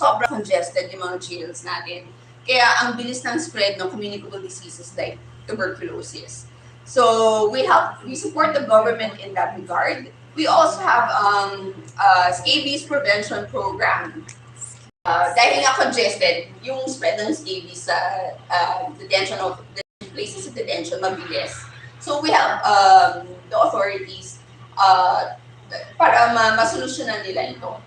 sobrang congested yung mga jails natin. Kaya ang bilis ng spread ng communicable diseases like tuberculosis. So we support the government in that regard. We also have scabies prevention program. Dahil nga congested, yung spread ng scabies sa detention of the places of detention mabilis. So we help the authorities para masolusyonan nila ito.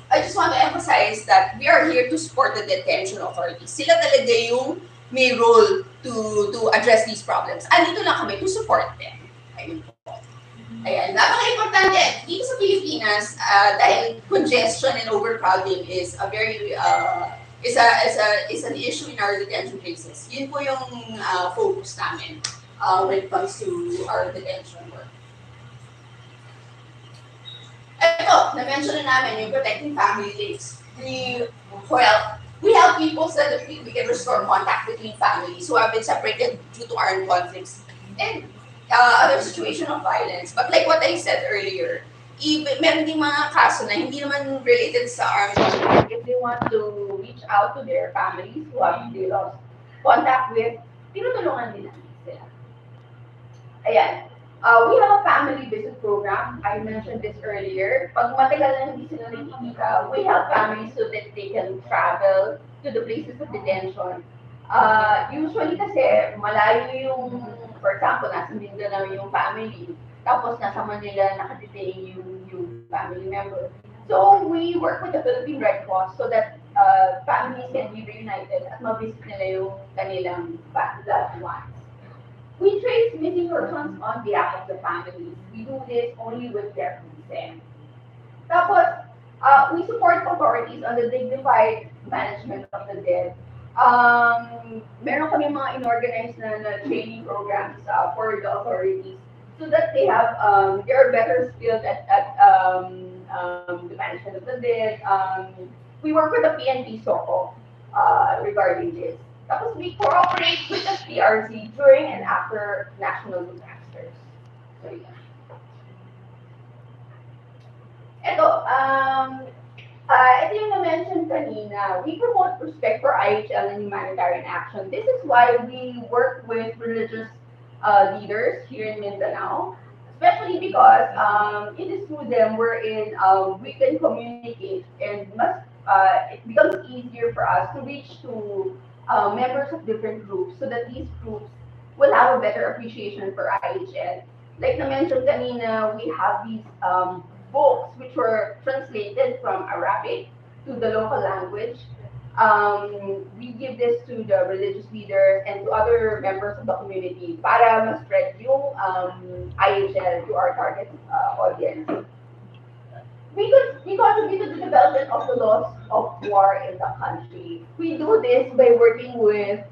I just want to emphasize that we are here to support the detention authorities. Sila talaga yung may role to address these problems. Andito lang kami to support them. Ayun po. Ayan, napaka-importante. Dito sa Pilipinas, dahil congestion and overcrowding is a very is an issue in our detention places. Yun po yung focus namin when it comes to our detention work. Ito, na-mention na namin yung protecting family links. We help people so that we can restore contact between families who have been separated due to armed conflicts and other situation of violence. But like what I said earlier, meron din mga kaso na hindi naman related sa armed conflict. If they want to reach out to their families who have they lost contact with, tinutulungan din natin sila. Ayan. We have a family visit program. I mentioned this earlier. Pag matagal na hindi sila nakikita, we help families so that they can travel to the places of detention. Usually kasi malayo yung, for example, nasa Mindanao yung family, tapos nasa Manila nakadetain yung family member. So we work with the Philippine Red Cross so that families can be reunited at mabisit nila yung kanilang loved ones. We trace missing persons on behalf of the families. We do this only with their consent. Tapos, we support authorities on the dignified management of the dead. Meron kami mga inorganized na training programs for the authorities so that they are better skilled at the management of the dead. We work with the PNP SOCO regarding this. Tapos we cooperate with the ICRC during and after national disasters. So, yeah. Ito yung na-mention kanina, we promote respect for IHL and humanitarian action. This is why we work with religious leaders here in Mindanao, especially because it is through them wherein we can communicate and it becomes easier for us to reach to members of different groups so that these groups will have a better appreciation for IHL. Like na-mention kanina, we have these books which were translated from Arabic to the local language. We give this to the religious leaders and to other members of the community para ma-spread yung IHL to our target audience. We contribute to the development of the laws of war in the country. We do this by working with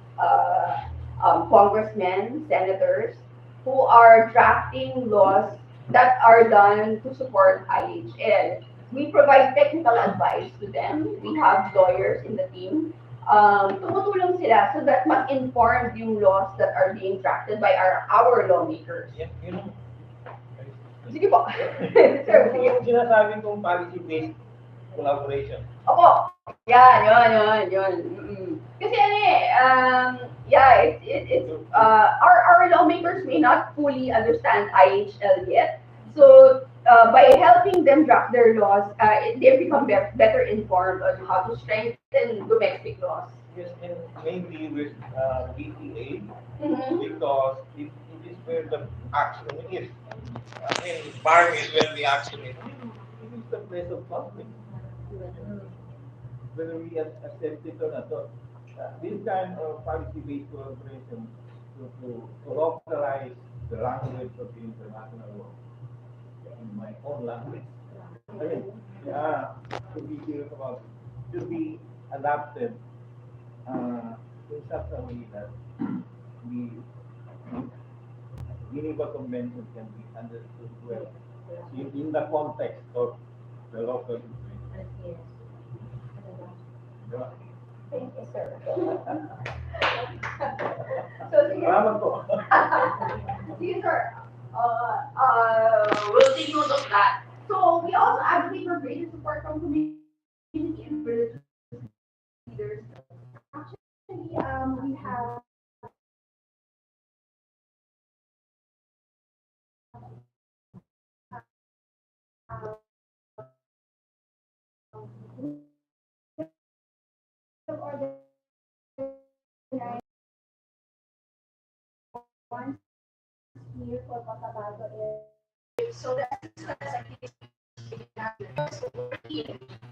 congressmen, senators, who are drafting laws that are done to support IHL. We provide technical advice to them. We have lawyers in the team. Tumutulong sila so that mas informed yung laws that are being drafted by our lawmakers. Yeah, you know. Sige po. Sir, yung sinasabi kong policy-based collaboration. Opo. Yan. Kasi our lawmakers may not fully understand IHL yet. So by helping them draft their laws, they become better informed on how to strengthen domestic laws. Yes, and mainly with BTA, because it is where the action is. I mean, farm is where the action is. It is the place of conflict. Whether we accept it or not. So, this kind of policy-based collaboration to localize the language of the international law in my own language. To be serious about it, to be adapted in such a way that the Geneva Convention can be understood well in the context of the local situation. Thank you, sir. Sige, sir. take note of that. So we also advocate for greater support from community and religious leaders. Actually, we have organized once a year for Cotabato area. So the assistance activities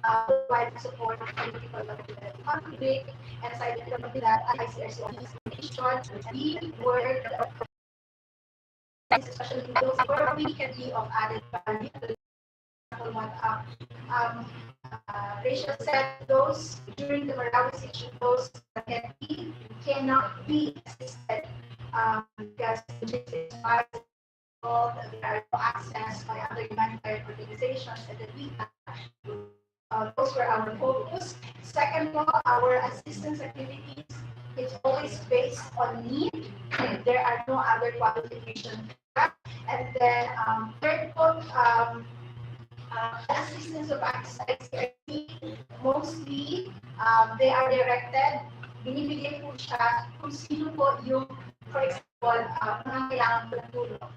provide support for political conflict, and aside from that, ICRC we work especially those where we can be of added value to what Rachel said, those during the Marawi issue, those that cannot be assisted because logistics wise, there are no access by other humanitarian organizations, and then we those were our focus. Second of all, our assistance activities is always based on need. There are no other qualifications. And then third of all, the assistance of ICRC, mostly they are directed, binibigay po siya kung sino po yung, for example, kailangan po ng tulong.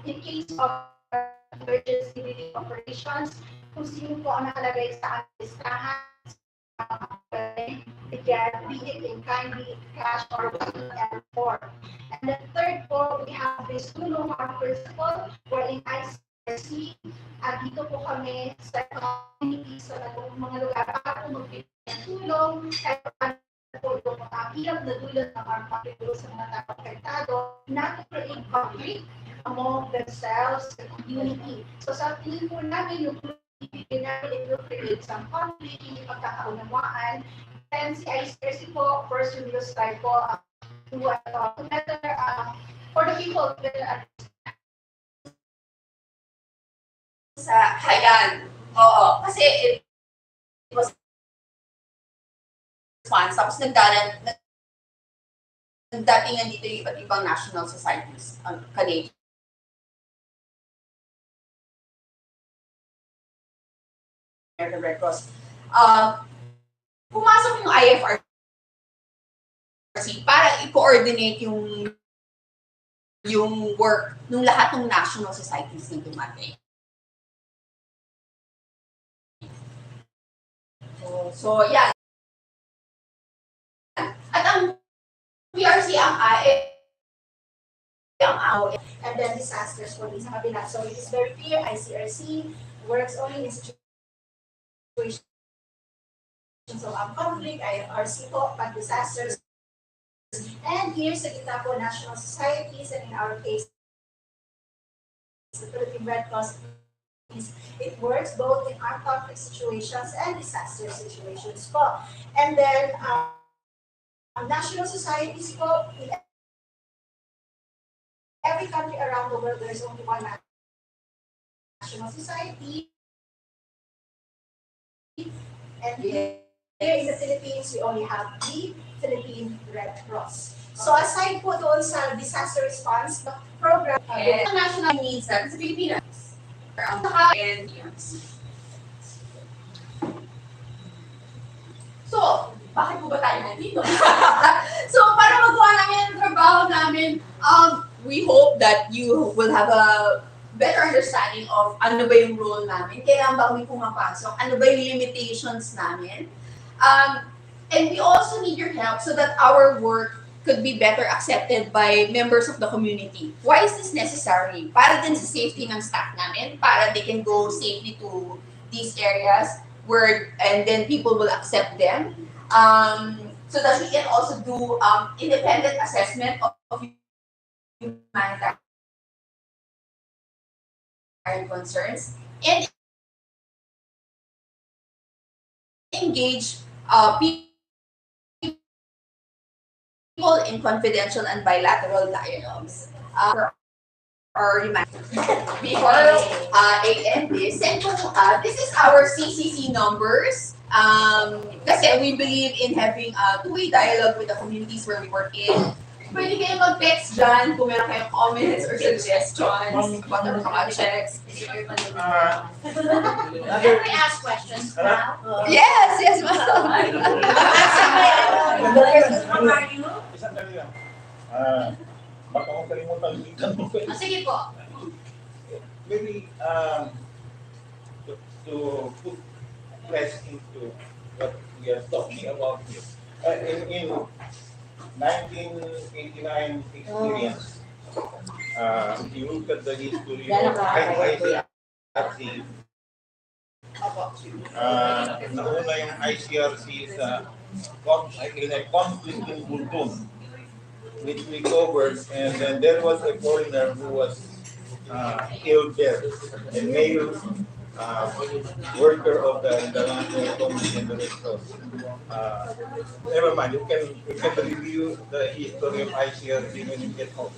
In case of emergency relief operations, kung sino po ang nakalagay sa listahan, again, be it in kind, be it cash, or and form. And the third po, we have this tulong principle, wherein ICRC, dito po kami sa community, sa mga lugar, para po magbibigay ng tulong, at po yung hirap na dulot ng our people sa mga tao apektado, not to create conflict among themselves, the community. So sa tingin po namin, yung ibigay namin, it will create some conflict, hindi pagkakaunawaan. And si ICRC po, first we will start po to better, for the people, better sa hayan. Oo. Kasi it was fun. Tapos nagdatingan dito yung iba't ibang national societies, Canadian. The Red Cross. Pumasok yung IFRC para i-coordinate yung work ng lahat ng national societies na dumating. So yeah. At ang PRC and then disasters for sa kabila. So it is very clear, ICRC works only in situations of conflict, IFRC po, pag disasters. And here sa gitna po, national societies, and in our case, the Philippine Red Cross, it works both in armed conflict situations and disaster situations po. And then, national societies po, in every country around the world, there's only one national society. And here in the Philippines, we only have the Philippine Red Cross. So aside po doon sa disaster response program, the national needs natin sa Pilipinas. And so, bakit po ba tayo nandito? So, para magawa namin ang trabaho namin, we hope that you will have a better understanding of ano ba yung role namin, kailan ba kami pumapasok, ano ba yung limitations namin. And we also need your help so that our work could be better accepted by members of the community. Why is this necessary? Para din sa safety ng staff namin, para they can go safely to these areas where, and then people will accept them. So that we can also do independent assessment of humanitarian concerns and engage people in confidential and bilateral dialogues. Before I end this, this is our CCC numbers. Kasi we believe in having a two-way dialogue with the communities where we work in. Pwede kayo mag-text dyan kung meron kayong comments or suggestions about our projects. Can we ask questions now? Yes, yes, ma'am. How are you? Isang dali lang. Baka kung kalimutan yung tanong ko. Sige po. Maybe to put less into what we are talking about here. In 1989 experience, if you look at the history of ICRC, nauna yung ICRC sa in a conflict in Bultun, which we covered, and then there was a foreigner who was killed there, a male worker of the International Committee and the Red Cross. Never mind, you can review the history of ICRC when you get home.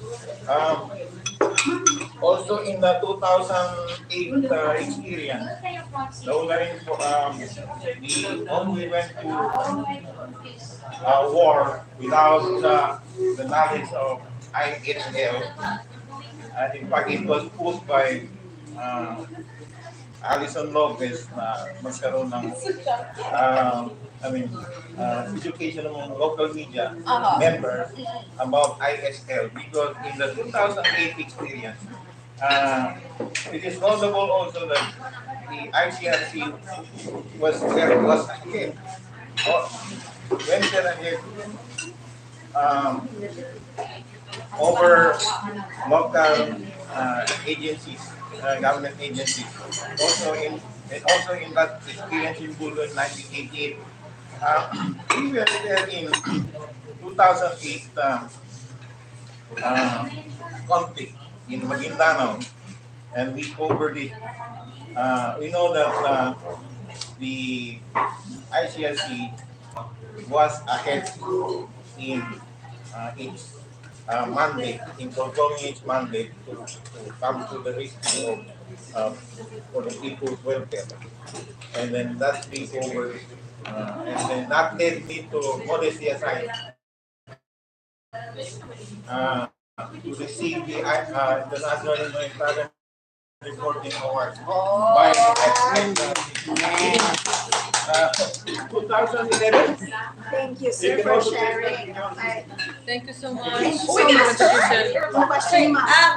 Also in the 2008 experience, we went to war without the knowledge of IHL. And in fact, it was pushed by Alison Lopez na magkaroon ng education ng local media members about ISL, because in the 2008 experience, it is notable also that the ICRC was again venture ahead over local agencies, government agencies. Also in that experience in Bulo in 1988, we were there in 2008 conflict in Maguindanao, and we covered it. We know that the ICRC was ahead in its mandate, in performing its mandate to come to the rescue of for the people's welfare. And then that's being over. And then that led me to modesty aside to receive the National Humanitarian Reporting Award by the 2011. Thank you, sir, for sharing. Thank you so much.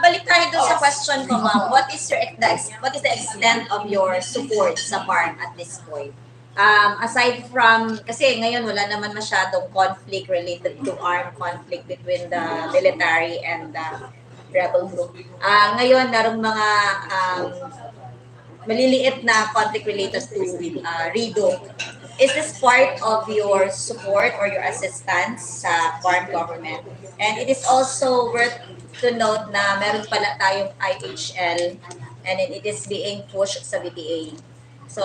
Balik tayo dun sa question ko, ma'am. What is the extent of your support sa farm at this point? Aside from, kasi ngayon wala naman masyadong conflict related to armed conflict between the military and the rebel group. Ngayon, narong mga maliliit na conflict related to RIDO. Is this part of your support or your assistance sa farm government? And it is also worth to note na meron pala tayong IHL and it is being pushed sa BTA. So,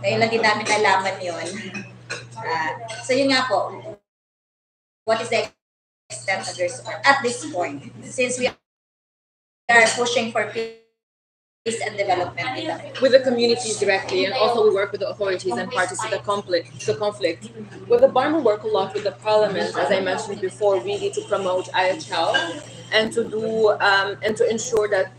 ngayon lang din namin nalaman yun. So yun nga po, what is the extent of your support at this point? Since we are pushing for peace and development with the communities directly, and also we work with the authorities and parties to the conflict. With the barn, we work a lot with the parliament, as I mentioned before, really to promote IHL and to do and to ensure that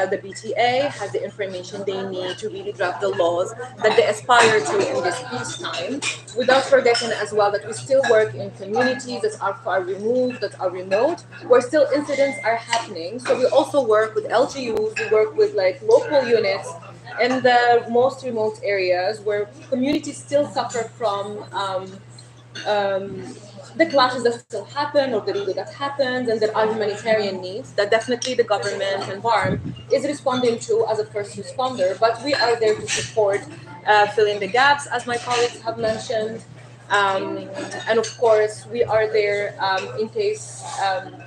the BTA has the information they need to really draft the laws that they aspire to in this peacetime. Without forgetting as well that we still work in communities that are far removed, that are remote, where still incidents are happening. So we also work with LGUs, we work with like local units in the most remote areas where communities still suffer from the clashes that still happen or the RIDO that happens, and there are humanitarian needs that definitely the government and BARM is responding to as a first responder, but we are there to support, fill in the gaps, as my colleagues have mentioned. And of course, we are there in case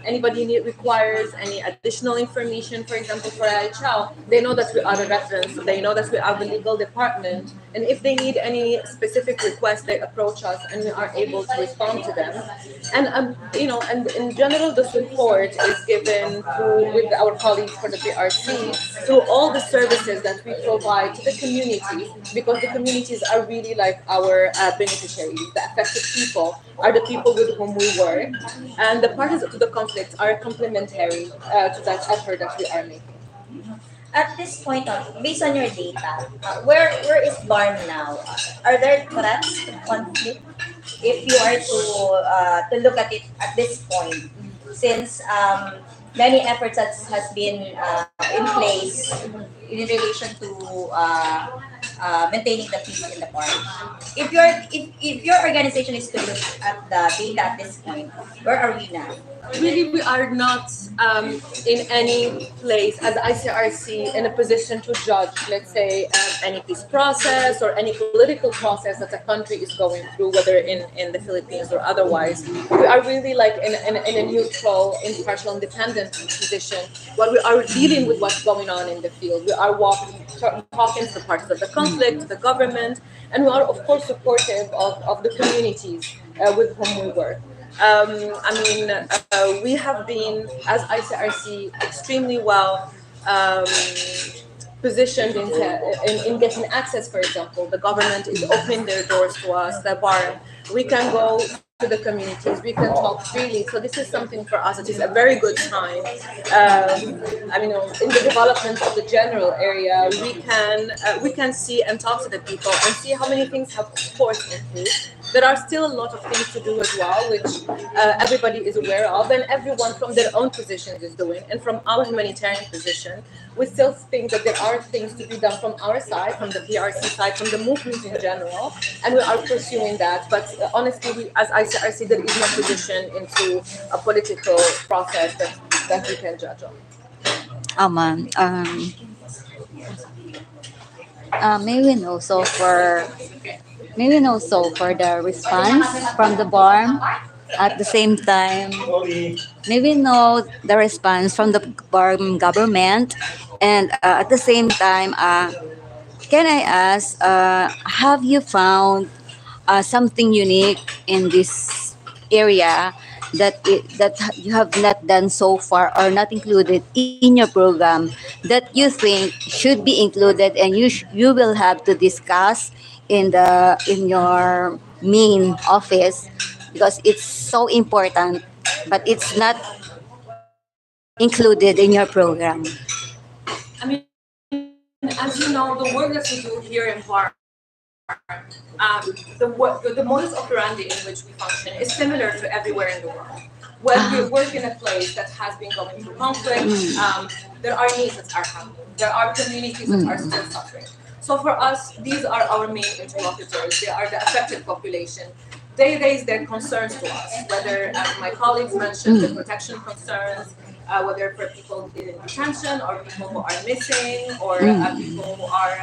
anybody requires any additional information, for example, for IHL, they know that we are a reference, they know that we are the legal department, and if they need any specific request, they approach us and we are able to respond to them. And, and in general, the support is given with our colleagues for the PRC through all the services that we provide to the communities, because the communities are really like our beneficiaries. the affected people, are the people with whom we work, and the parties to the conflict are complementary to that effort that we are making. At this point, based on your data, where is BARM now? Are there threats to conflict if you are to look at it at this point, since many efforts has been in place in relation to maintaining the peace in the park. If your organization is to look at the data at this point, where are we now? Really, we are not in any place as ICRC in a position to judge, let's say, any peace process or any political process that a country is going through, whether in the Philippines or otherwise. We are really like in a neutral, impartial, independent position. What we are dealing with what's going on in the field. We are talking to the parties of the conflict, to the government, and we are, of course, supportive of the communities with whom we work. We have been, as ICRC, extremely well positioned in getting access, for example. The government is opening their doors to us, the bar. We can go to the communities, we can talk freely. So this is something for us that is a very good sign. In the development of the general area, we can see and talk to the people and see how many things have, of course, improved. There are still a lot of things to do as well, which everybody is aware of, and everyone from their own positions is doing. And from our humanitarian position, we still think that there are things to be done from our side, from the PRC side, from the movement in general, and we are pursuing that. But honestly, as ICRC, there is no position into a political process that we can judge on. Aman, may we know so for maybe also for the response from the BARM at the same time. Maybe know the response from the BARM government, and at the same time, can I ask, have you found something unique in this area that you have not done so far or not included in your program that you think should be included and you will have to discuss in your main office because it's so important but it's not included in your program. As you know, the work that we do here in Bar, the modus operandi in which we function is similar to everywhere in the world. When we work in a place that has been going through conflict, there are needs that are happening. There are communities that are still suffering. So for us, these are our main interlocutors. They are the affected population. They raise their concerns to us, whether, as my colleagues mentioned, the protection concerns, whether for people in detention or people who are missing or people who are,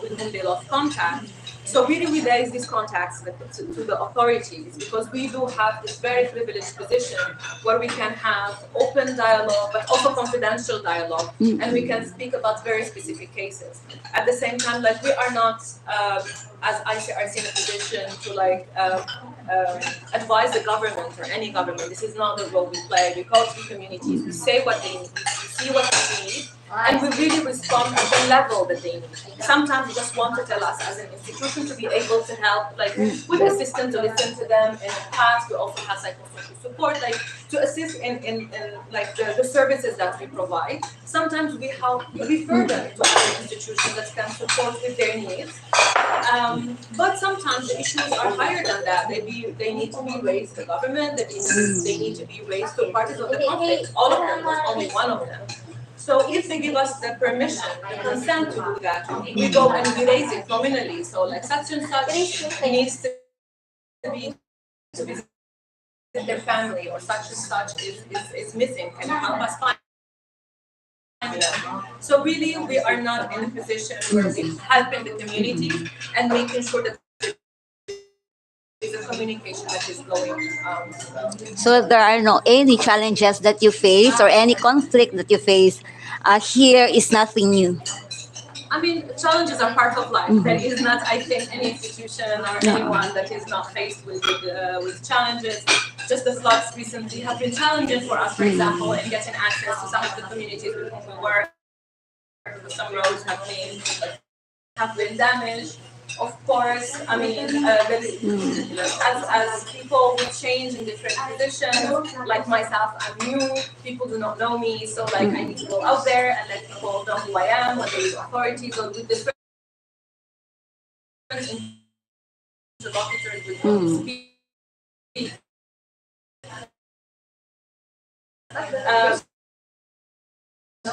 with whom they lost contact. So really we raise these contacts to the authorities because we do have this very privileged position where we can have open dialogue but also confidential dialogue and we can speak about very specific cases. At the same time, we are not, as ICRC, in a position to advise the government or any government. This is not the role we play. We go to communities, we say what they need, we see what they need, and we really respond at the level that they need. Sometimes they just want to tell us as an institution to be able to help, with assistance to listen to them. In the past, we also have psychosocial support, to assist in the services that we provide. Sometimes we help refer them to other institutions that can support with their needs. But sometimes the issues are higher than that. They need to be raised to the government. They need to be raised to parties of the conflict. All of them, not only one of them. So if they give us the permission, the consent to do that, we go and we raise it nominally. So such and such needs to be to visit their family, or such and such is missing. Can you help us find them? So really, we are not in a position where we're helping the community and making sure that there's a communication that is going. So there are no any challenges that you face or any conflict that you face. Here is nothing new. Challenges are part of life. There is not, I think, any institution or anyone that is not faced with challenges. Just the floods recently have been challenging for us, for example, in getting access to some of the communities with whom we work. Some roads have been damaged. Of course, I mean, as people will change in different positions, like myself, I'm new, people do not know me, so like I need to go out there and let people know who I am, what the authorities, or with different interlocutors with whom speak.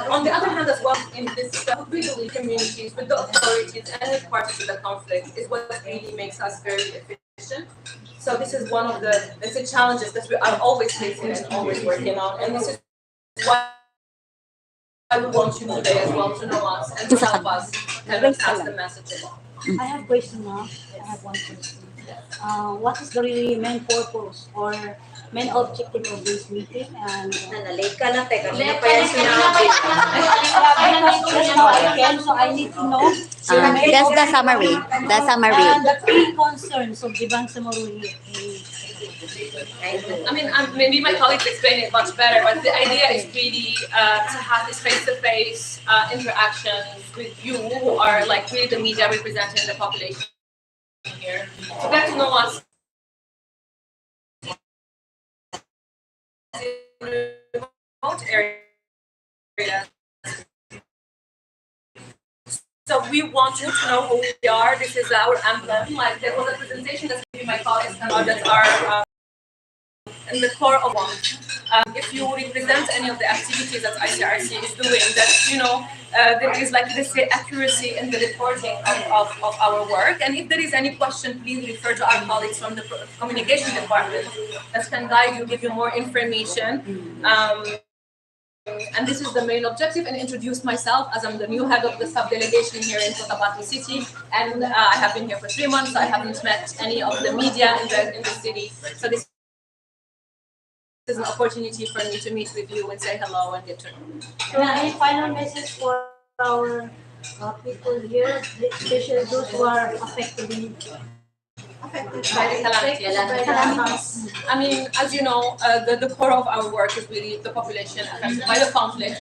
On the other hand, as well, in this we believe communities with the authorities and with parties to the conflict is what really makes us very efficient. So this is one of the challenges that we are always facing and always working on, and this is why we want you today as well to know us and to help us kind of pass the message along. I have question now. I have one question. What is the really main purpose or main objective of this meeting? And Late ka lang, teka. Kanina Late pa yan sinabi. so I need to know That's the summary. The summary. and the key concerns of the Bangsamoro here. I mean, maybe my colleagues explain it much better, but the idea is really to have this face-to-face interactions with you, who are like really the media representing the population here, to get to know us in remote areas. So we want you to know who we are. This is our emblem. Like there was a presentation that my colleagues that are in the core of one. If you represent any of the activities that ICRC is doing, that there is like this accuracy in the reporting of our work. And if there is any question, please refer to our colleagues from the communication department that can guide you, give you more information. And this is the main objective, and introduce myself as I'm the new head of the sub-delegation here in Cotabato City, and I have been here for 3 months. I haven't met any of the media in the city, so this is an opportunity for me to meet with you and say hello and get to know you. Any final message for our people here, especially those who are affected By the calamities. I mean, as you know, the core of our work is really the population affected by the conflict.